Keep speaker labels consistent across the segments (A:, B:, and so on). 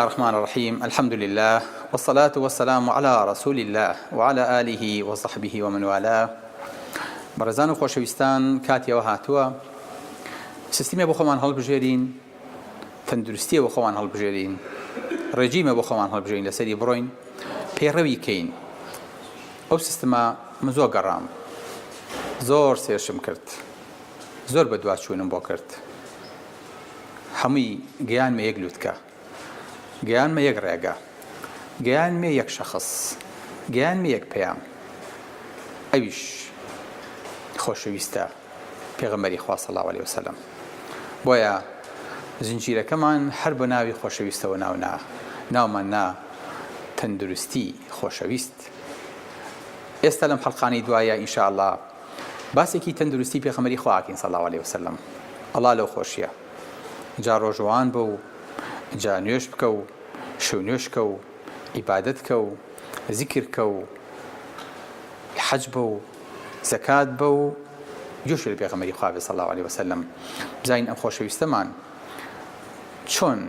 A: الرحمن الرحيم الحمد لله والصلاة والسلام على رسول الله وعلى آله وصحبه ومن والاه برزان خۆشەویستان کاتیەوە هاتووە سیستەمی بۆ خۆمان هەڵبژێرین تەندروستی بۆ خۆمان هەڵبژێرین ڕێجیمە بۆ خۆمان هەڵبژێرین لەسەری بڕۆین پێڕەوی کەین ئەو سیستەمە من زۆر گەڕام زۆر سێرشم کرد زۆر بە دوواچوونم بۆ کرد هەمووی گەیانمە یەک لووتکە گەیانمە یەک ڕێگە گەیانمە یەک شەخص گەیانمە یەک پەیام ئەویش خۆشەویستە پێغەمبەری خوا صالح عەلەیهی وسەلەم بۆیە زنجیرەکەمان هەر بە ناوی خۆشەویستەوە ناومان نا تەندروستی خۆشەویست. ئێستا لەم حەڵقانەی دوایە ئینشاءالله باسێکی تەندروستی پێغەمبەری خوا ئاکەین صالح عەلەیهی وسەلەم. ئەڵڵا لەو خۆشیە جا ڕۆژوان بە و جا نوێش بکە و شەو نوێش بکە و عیبادەت بکە و زیکر بکە و حەج بە و زەکات بە و جۆشی لە پێغەمبەری خوا بێ صالح عەلەیهی وسەلەم. بزانین ئەم خۆشەویستەمان چۆن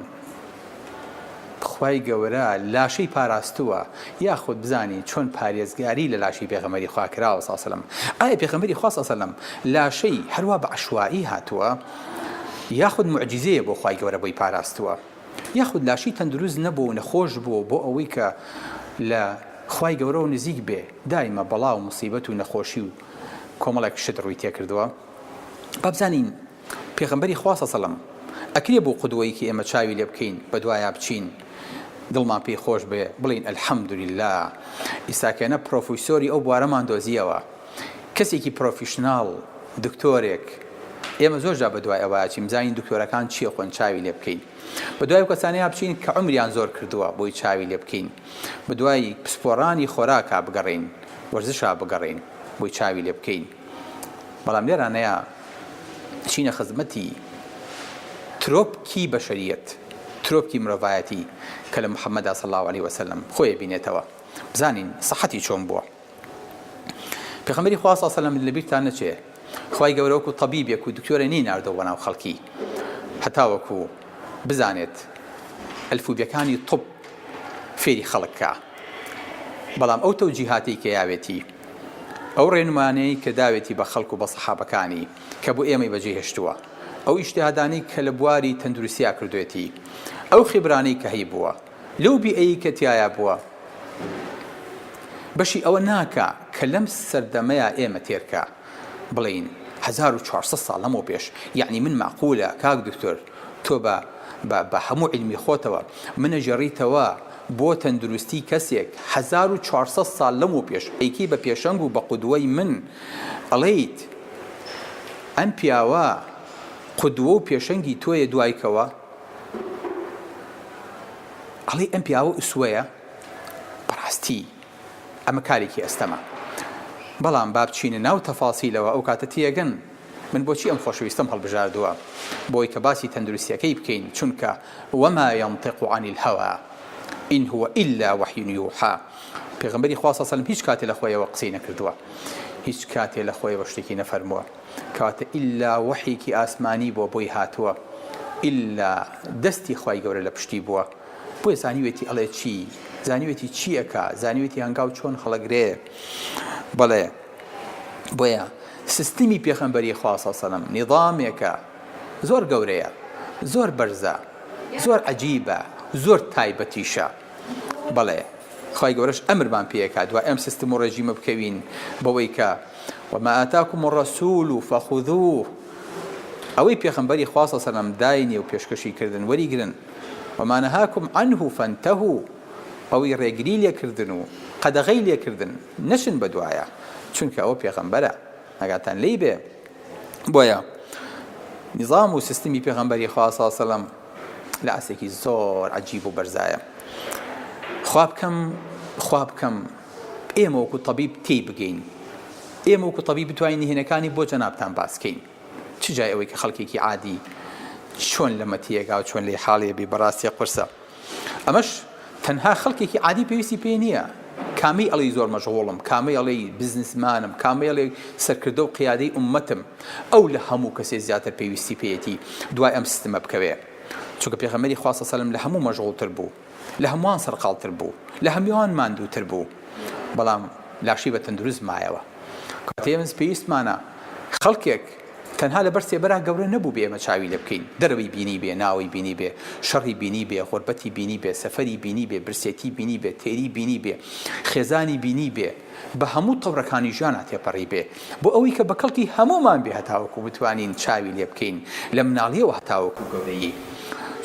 A: خوای گەورە لاشەی پاراستووە یاخود بزانین چۆن پارێزگاری لە لاشەی پێغەمبەری خوا کراوە صالح عەلەیهی وسەلەم. ئایا پێغەمبەری خوا صالح عەلەیهی وسەلەم لاشەی هەروە بە عەشوایی هاتووە یاخود معجزەیە بۆ خوای گەورە بۆی پاراستووە یاخود لاشی تەندروست نەبوو نەخۆش بوو بۆ ئەوەی کە لە خوای گەورە و نزیک بێ دایمە بەڵا و موسیبەت و نەخۆشی و کۆمەڵێک شت ڕووی تێکردووە. با بزانین پێغەمبەری خوا صالح عەلەیهی وسەلەم ئەکرێ بۆ قودوەیەکی ئێمە چاوی لێ بکەین بە دوایە بچین دڵمان پێی خۆش بێ بڵین ئەلحەمدولله ئیساکێنە پرۆفیسۆری ئەو بوارەمان دۆزیەوە کەسێکی پرۆفیشناڵ دکتۆرێک. ئێمە زۆر جا بە دوای ئەوە چین بزانین دکتۆرەکان چییە خۆن چاوی لێ بکەین بە دوای کەسانەیە بچین کە عومریان زۆر کردووە بۆی چاوی لێ بکەین بە دوای پسپۆڕانی خۆراکە بگەڕین وەرزشا بگەڕین بۆی چاوی لێ بکەین. بەڵام لێرانەیە چینە خزمەتی ترۆپکی بەشەریەت ترۆپکی مرۆڤایەتی کە لە محەممەدا صلی الله عەلەیهی وسەلەم خۆی بینێتەوە. بزانین سەحەتی چۆن بووە. پێغەمبەری خوا صلی الله عەلەیهی وسەلەم لەبیرتان نەچێ خوای گەورە وەکو تەبیبێک و دکتۆرە نەیناردەوە ناو خەڵکی هەتا وەکو بزانێت ئەلفوبیەکانی طب فێری خەڵک کە. بەڵام ئەو تەوجیهاتی کە یاوێتی ئەو ڕێنمانەی کە داوێتی بە خەڵک و بە سەحابەکانی کە بۆ ئێمەی بەجێهێشتووە ئەو ئیجتیهادانەی کە لە بواری تەندروستیا کردوێتی ئەو خیبرانەی کە هەی بووە لەو بیئەی کە تایە بووە بەشی ئەوە ناکە کە لەم سەردەمەیە ئێمە تێرکە بڵین 1400 ساڵ لەمەوە پێش یعنی من معقولە کاک دکتۆر تۆ بە هەموو علمی خۆتەوە منە ژێڕیتەوە بۆ تەندروستی کەسێک 1400 ساڵ لەمەوە پێش ئەیکی بە پێشەنگ و بە قودوەی من ئەڵێیت ئەم پیاوە قودوە و پێشەنگی تۆیە دوایکەوە ئەڵێ ئەم پیاوە ئوسوەیە بەڕاستی ئەمە کارێکی ئەستەمە. بەڵام با بچینە ناو تەفاسیلەوە ئەو کاتە تێگەن من بۆچی ئەم خۆشەویستەم هەڵبژاردووە بۆی کە باسی تەندروستیەکەی بکەین چونکە وما ينطق عن الهوى إن هو إلا وحي يوحى. پێغەمبەری خوا صلی الله عەلەیهی وسەلەم هیچ کاتێ لە خۆیەوە قسەی نەکردووە هیچ کاتێ لە خۆیەوە شتێکی نەفەرمووە کاتە ئیلا وحیکی ئاسمانی بۆی هاتووە ئیلا دەستی خوای گەورە لە پشتی بووە بۆیە زانیوێتی ئەڵێ چی زانیوێتی چیەکە زانیوێتی هەنگاو چۆن هەڵەگرێ. بەڵێ بۆیە سیستەمی پێغەمبەری خوا صلی الله عەلەیهی وسەلەم نظامێکە زۆر گەورەیە زۆر بەرزە زۆر عەجیبە زۆر تایبەتیشە. بەڵێ خوای گەورەش ئەمرمان پێیەکا دوای ئەم سیستم و ڕێژیمە بکەوین بەوەی کە وما ئاتاکم الرەسوول فەخوذوه ئەوەی پێغەمبەری خوا صلی الله عەلەیهی وسەلەم داینێ و پێشکەشی کردن وەریگرن وما نەهاکم عنه فانتهوا ئەوەی ڕێگری لێکردن و قەدەغەی لێکردن نەچن بە دوایە چونکە ئەوە پێغەمبەرە ئەگاتان لێی بێ. بۆیە نظام و سیستمی پێغەمبەری خوا صلی الله عەلەیهی وسەلەم لە ئاسێکی زۆر عەجیب و بەرزایە. خوا بکەم ئێمە وەکو تەبیب تێی بگەین ئێمە وەکو تەبیب بتوانین نهێنەکانی بۆ جەنابتان باسکەین چ جای ئەوەی کە خەڵکێکی عادی چۆن لە مەتیەکا و چۆن لێ حاڵێ بێ بەڕاستی قورسە. ئەمەش تەنها خەڵکێکی عادی پێویستی پێ نییە کامی ئەڵێ زۆر مەشغوڵم کامی ئەڵێ بزنسمانم کامی ئەڵێ سەرکردە و قیادەی ئومەتم ئەو لە هەموو کەسێ زیاتر پێویستی پێیەتی دوای ئەم سیستەمە بکەوێ چونکە پێغەمبەری خوا صلی الله عەلەیهی وسەلەم لە هەموو مەشغوڵتر بوو لە هەمووان سەرقاڵتر بوو لە هەمووان ماندووتر بوو بەڵام لاشی بە تەندروست مایەوە کاتێ ئێمە پێویستمانە خەڵکێک تەنها لەبەر سێبەرا گەورە نەبوو بێ ئێمە چاوی لێ بکەین دەرەوەی بینی بێ ناوی بینی بێ شەڕی بینی بێ غوربەتی بینی بێ سەفەری بینی بێ برسێتی بینی بێ تێری بینی بێ خێزانی بینی بێ بە هەموو تەورەکانی ژیانە تێپەڕی بێ بۆ ئەوەی کە بە کەڵکی هەموومان بێ هەتاوەکو بتوانین چاوی لێ بکەین لە مناڵیەوە هەتاوەکو گەورەیی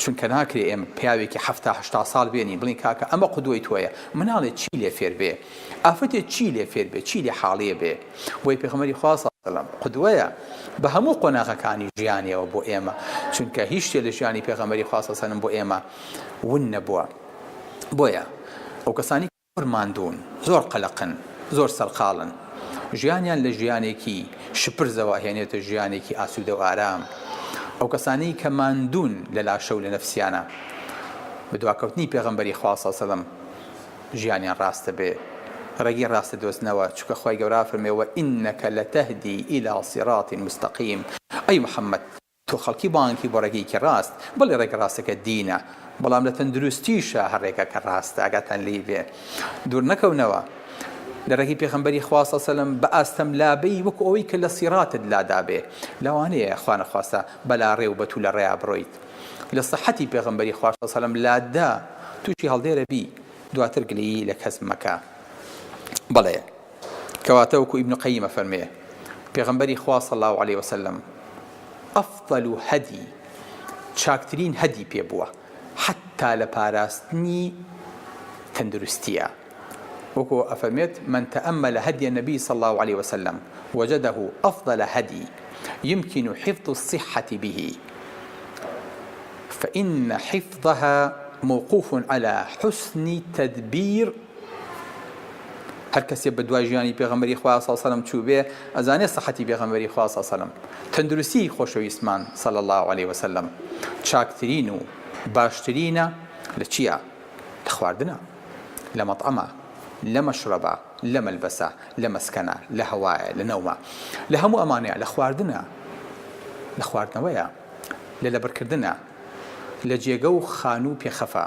A: چونکە ناکرێ ئێمە پیاوێکی 70-80 ساڵ بێنین بڵین کاکە ئەمە قودوەی تۆیە مناڵێک چی لێ فێر بێ ئافرەتێک چی لێ فێر بێ چی لێ حاڵەیە بێ بۆی پێغەمبەری خوا قودوەیە بە هەموو قۆناغەکانی ژیانیەوە بۆ ئێمە چونکە هیچ شتێ لە ژیانی پێغەمبەری خوا سەلەم بۆ ئێمە ون نەبووە بۆیە ئەو کەسانی زۆر ماندوون زۆر قەلەقن زۆر سەرقاڵن ژیانیان لە ژیانێکی شپرزەوە هێنێتە ژیانێکی ئاسوودە و ئارام ئەو کەسانی کە ماندوون لە لاشە و لە نەفسیانە بە دواکەوتنی پێغەمبەری خوا سەلەم ژیانیان ڕاستە بێ ڕێگی ڕاستە دۆستنەوە چونکە خۆی گەورە فەرمێوە ئینەکە لەتەهدی ئیلا سیڕاتی مستەقیم ئەی محەممەد تۆ خەڵکی بانکی بۆ ڕێگەیەکی ڕاست بڵێ ڕێگە ڕاستەکە دینە بەڵام لە تەندروستیشە هەر ڕێگەکە ڕاستە ئەگاتان لێ بێ دوور نەکەونەوە لە ڕێگی پێغەمبەری خوا سەلەم بە ئاستەملابەی وەکو ئەوەی کە لە سیڕاتت لادا بێ لەوانەیە خوا نەخواستە بەلا ڕێ و بەتوو لە ڕێیا بڕۆیت لە سەحەتی پێغەمبەری خوا سەلەم لادا تووشی هەڵدێرە بی دواتر گلەیی لە کەس مەکە بەڵێ کەواتە وەکو ئیبن قەییمە فەرمێ پێغەمبەری خوا صلی الله علیه وسلم ئەفضل هەدی چاکترین هەدی پێ بووە حتا لە پاراستنی تەندروستیە وەکو ئەفەرمێت من تأمل هدي النبي صلى الله عليه وسلم وجده أفضل هدي يمكن حفظ الصحة به فإن حفظها موقوف على حسن تدبير هەر کەسێ بە دوای ژیانی پێغەمبەری خوا صلی الله علیه وسلم چوو بێ ئەزانێ سەحەتی پێغەمبەری خوا صلی الله علیه وسلم تەندروستی خۆشەویستمان صلی الله علیه وسلم چاکترین و باشترینە لە چییە؟ لە خواردنە لە مەطعەمە لە مەشرەبە لە مەلبەسە لە مەسکەنە لە هەوایە لە نەومە لە هەموو ئەمانەیە لە خواردنە لە خواردنەوەیە لە لەبەرکردنە لە جێگە و خان و پێخەفە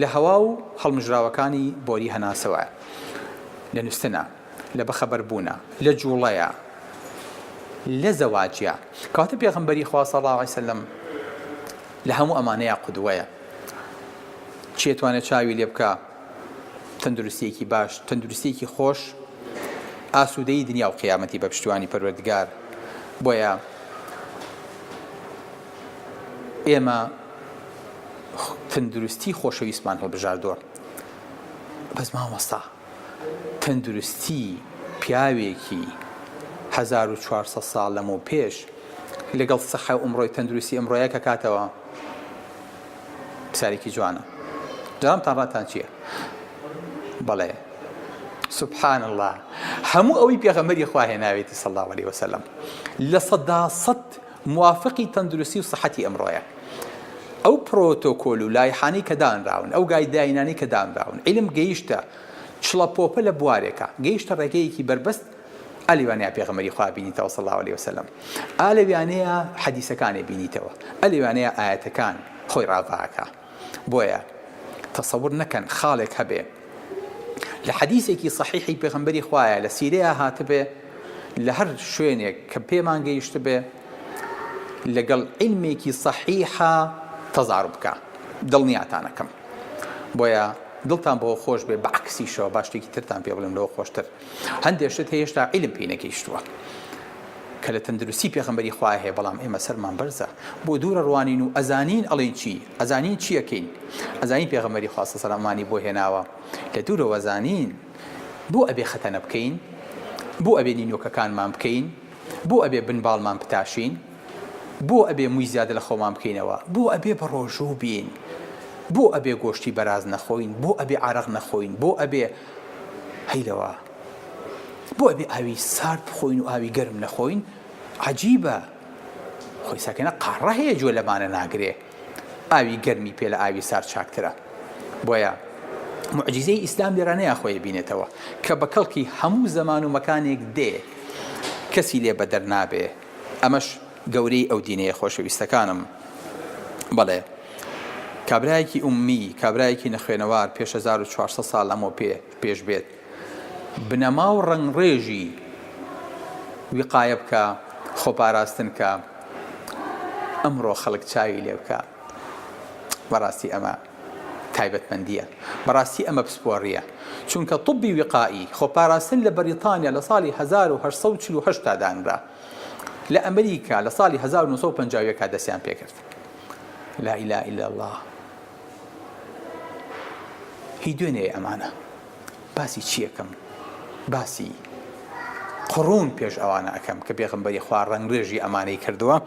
A: لە هەوا و هەڵمژراوەکانی بۆری هەناسەوە لە نووسنە لە بەخەبەربوونە لە جوڵەیە لە زەواجیە کاتە پێغەمبەری خوا صلی الله علیه وسلم لە هەموو ئەمانەیە قودوەیە چی ئەتوانێت چاوی لێ بکە تەندروستیەکی باش تەندروستیەکی خۆش ئاسوودەی دنیا و قیامەتی بە پشتیوانی پەروەردگار بۆیە ئێمە تەندروستی خۆشەویستمان هەڵبژاردووە بەس مامۆستا تەندروستی پیاوێکی 1400 ساڵ لەمەوە پێش لەگەڵ سەحە و ئەمڕۆی تەندروستی ئەمڕۆیە کە کاتەوە پسارێکی جوانە جارامتان ڕاتان چییە؟ بەڵێ سبحان الله هەموو ئەوەی پێغەمبەری خوا هێناوێتی صلی الله علیه وسلم لە 100% موافقی تەندروستی و سەحەتی ئەمڕۆیە ئەو پرۆتۆکۆل و لایحانەی کە دانراون ئەو گایدلاینانەی کە دانراون عیلم گەیشتە چڵەپۆپە لە بوارێکە گەیشتە ڕێگەیەکی بربەست ئەلێوانەیە پێغەمبەری خوا بینیتەوە صلی الله علیه وسلم ئەلێوانەیە حەدیسەکانی بینیتەوە ئەلێوانەیە ئاەتەکان خۆی ڕاڤاکە بۆیە تەسەور نەکەن خاڵێک هەبێ لە حەدیسێکی صحیحی پێغەمبەری خوایە لە سیرەیە هاتبێ لە هەر شوێنێک کە پێمان گەیشت بێ لەگەڵ عیلمێکی صحیحە تەزاڕ بکە دڵنیاتانەکەم بۆیە دڵتان بۆ خۆش بێ بەعکسیشەوە با شتێکی ترتان پێ بڵێم لەوە خۆشتر هەندێک شت هێشتا عیلم پێی نەگەیشتووە کە لە تەندروستی پێغەمبەری خوا هەیە بەڵام ئێمە سەرمان بەرزە بۆ دوورە ڕوانین و ئەزانین ئەڵێن چی ئەزانین چیەکەین ئەزانین پێغەمبەری خوا صلی الله علیه بۆ هێناوە لە دوورەوە ئەزانین بۆ ئەبێ خەتەنە بکەین بۆ ئەبێ نینۆکەکانمان بکەین بۆ ئەبێ بنباڵمان بتاشین بۆ ئەبێ مووی زیادە لە خۆمان بکەینەوە بۆ ئەبێ بە ڕۆژوو بین بۆ ئەبێ گۆشتی بەراز نەخۆین بۆ ئەبێ عارەق نەخۆین بۆ ئەبێ هەیلەوە بۆ ئەبێ ئاوی سارد بخۆین و ئاوی گەرم نەخۆین عەجیبە خۆی ساکەنە قاڕە هەیە جۆ لەمانە ناگرێ ئاوی گەرمی پێ لە ئاوی سارد چاکترە بۆیە معجزەی ئیسلام لێرانەیە خۆی بینێتەوە کە بە کەڵکی هەموو زەمان و مەکانێک دێ کەسی لێ بەدەر نابێ ئەمەش گەورەی ئەو دینەیە خۆشەویستەکانم بەڵێ کابرایەکی ئومی کابرایەکی نەخوێنەوار پێش 1400 ساڵ ئەمە پێش بێت بنەما و ڕنگڕێژی وقایە بکە خۆپاراستن کە ئەمڕۆ خەڵک چاوی لێ بکە بەڕاستی ئەمە تایبەتمەندیە بەڕاستی ئەمە پسپۆڕیە چونکە طبی وقایی خۆپاراستن لە بەریتانیا لە ساڵی 1848 دانرا لە ئەمریکا لە ساڵی 1950 دەستیان پێکرد لا إله إلا الله هی دوێنێ ئەمانە باسی چیەکەم باسی قڕون پێش ئەوانە ئەەکەم کە پێغەمبەری خوا ڕنگڕێژی ئەمانەی کردووە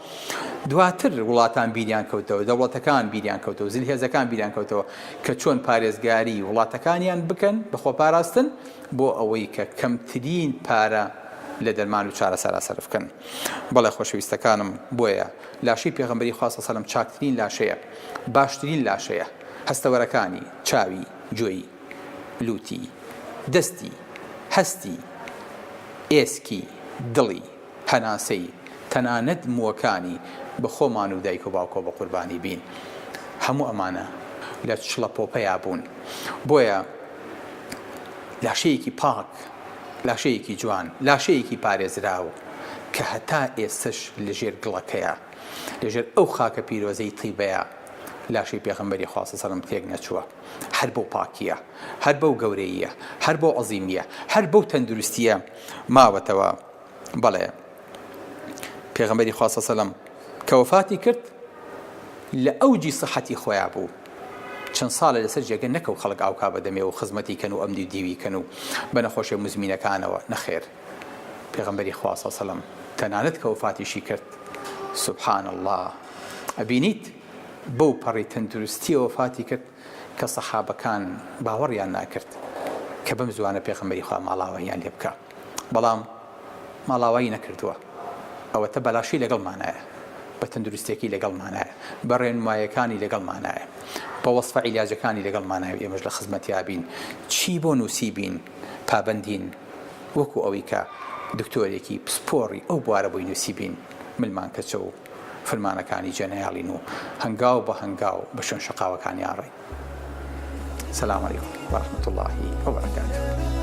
A: دواتر وڵاتان بیریان کەوتەوە دەوڵەتەکان بیریان کەوتەوە زلهێزەکان بیریان کەوتەوە کە چۆن پارێزگاری وڵاتەکانیان بکەن بە خۆپاراستن بۆ ئەوەی کە کەمترین پارە لە دەرمان و چارەسەرا سەرف بکەن بەڵێ خۆشەویستەکانم بۆیە لاشەی پێغەمبەری خوا صلی الله علیه و سلم چاکترین لاشەیە باشترین لاشەیە هەستەوەرەکانی چاوی گوێی لوتی دەستی هەستی ئێسکی دڵی هەناسەی تەنانەت مووەکانی بە خۆمان و دایک و باوکۆ بە قوربانی بین هەموو ئەمانە لە چڵەپۆپەیا بوون بۆیە لاشەیەکی پاک لاشەیەکی جوان لاشەیەکی پارێزراوە کە هەتا ئێستش لەژێر گڵەکەیە لەژێر ئەو خاکە پیرۆزەی تیبەیە لاشەی پێغەمبەری خوا صلی الله علیه و سلم تێک نەچووە هەر بەو پاکیە هەر بەو گەورەیە هەر بەو عەزیمیە هەر بەو تەندروستیە ماوەتەوە بەڵێ پێغەمبەری خوا صلی الله علیه و سلم کە وەفاتی کرد لە ئەوجی سەحەتی خۆیان بوو چەند ساڵە لەسەر جێگە نەکەو خەڵک ئاوکا بەدەمێ و خزمەتی کەن و ئەمدی دیوی کەن و بە نەخۆشیە مزمینەکانەوە نەخێر پێغەمبەری خوا صلی الله علیه و سلم تەنانەت کە وەفاتیشی کرد سبحان الله ئەبینیت بەو پەڕی تەندروستی وەفاتی کرد کە سەحابەکان باوەڕیان ناکرد کە بەم زوانە پێغەمبەری خوا ماڵاواییان لێ بکە بەڵام ماڵاوایی نەکردووە ئەوەتە بەلاشی لەگەڵمانایە بە تەندروستێکی لەگەڵمانایە بە ڕێنمایەکانی لەگەڵمانایە بە وەسفە عیلاجەکانی لەگەڵمانایە ئێمەش لە خزمەتیا بین چی بۆ نووسی بین پابەندین وەکو ئەوەی کە دکتۆرێکی پسپۆڕی ئەو بوارە بۆی نووسی بین ملمان کەچە و فرمانەکانی جێنەیاڵین و هەنگاو بە هەنگاو بە شوێن شەقاوەکانی ئاڕێین. سەلام عەلەیکوم وەرەحمەتوڵڵاهی وەبەرەکاتوه.